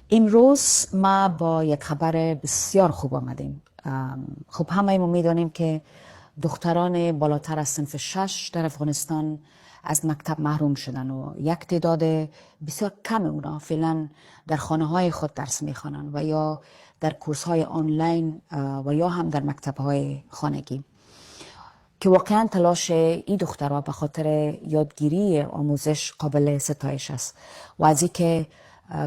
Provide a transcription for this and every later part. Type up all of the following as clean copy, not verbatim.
امروز ما با یک خبر بسیار خوب آمدیم. خب همه ما میدانیم که دختران بالاتر از صنف 6 در افغانستان از مکتب محروم شدن و یک تعداد بسیار کم اونا فعلا در خانه های خود درس میخوانند و یا در کورس های آنلاین و یا هم در مکتب های خانگی که واقعا تلاش این دخترها به خاطر یادگیری آموزش قابل ستایش است و از اینکه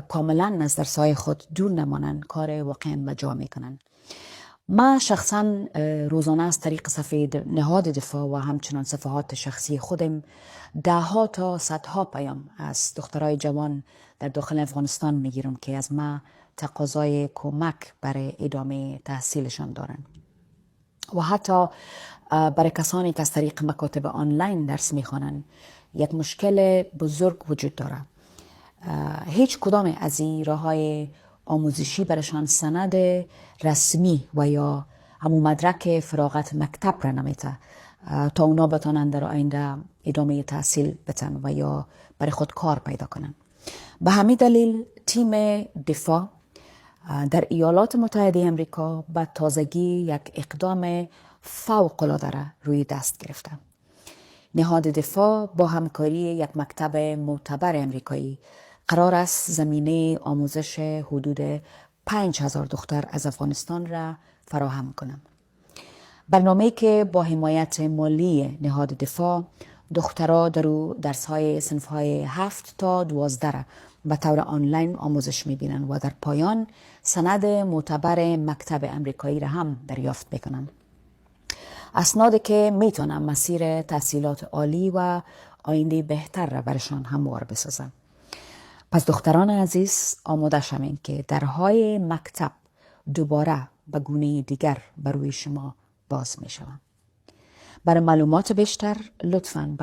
کاملا از درس‌های خود دور نمانند کار واقعا بجا میکنن. ما شخصا روزانه از طریق صفحه نهاد دفاع و همچنان صفحات شخصی خودم دهها تا صدها پیام از دخترای جوان در داخل افغانستان میگیرم که از ما تقاضای کمک برای ادامه تحصیلشان دارند و حتی برای کسانی که از طریق مکاتب آنلاین درس میخوانند یک مشکل بزرگ وجود داره. هیچ کدام از این راه‌های آموزشی برشان سند رسمی و یا همون مدرک فراغت مکتب را نمیده تا اونا بتانند در آینده ادامه تحصیل بتن و یا برای خود کار پیدا کنن. به همین دلیل تیم دفاع در ایالات متحده امریکا به تازگی یک اقدام فوق‌العاده را روی دست گرفته. نهاد دفاع با همکاری یک مکتب معتبر امریکایی قرار است زمینه آموزش حدود 5000 دختر از افغانستان را فراهم کنند. برنامه‌ای که با حمایت مالی نهاد دفاع دخترها در او درس‌های صنف‌های 7 تا 12 را به طور آنلاین آموزش می‌بینند و در پایان سند معتبر مکتب امریکایی را هم دریافت می‌کنند. اسنادی که میتونه مسیر تحصیلات عالی و آینده بهتر را برشان هموار بسازن. پس دختران عزیز آماده شوین که درهای مکتب دوباره به گونه دیگر بر روی شما باز می شوند. برای معلومات بیشتر لطفاً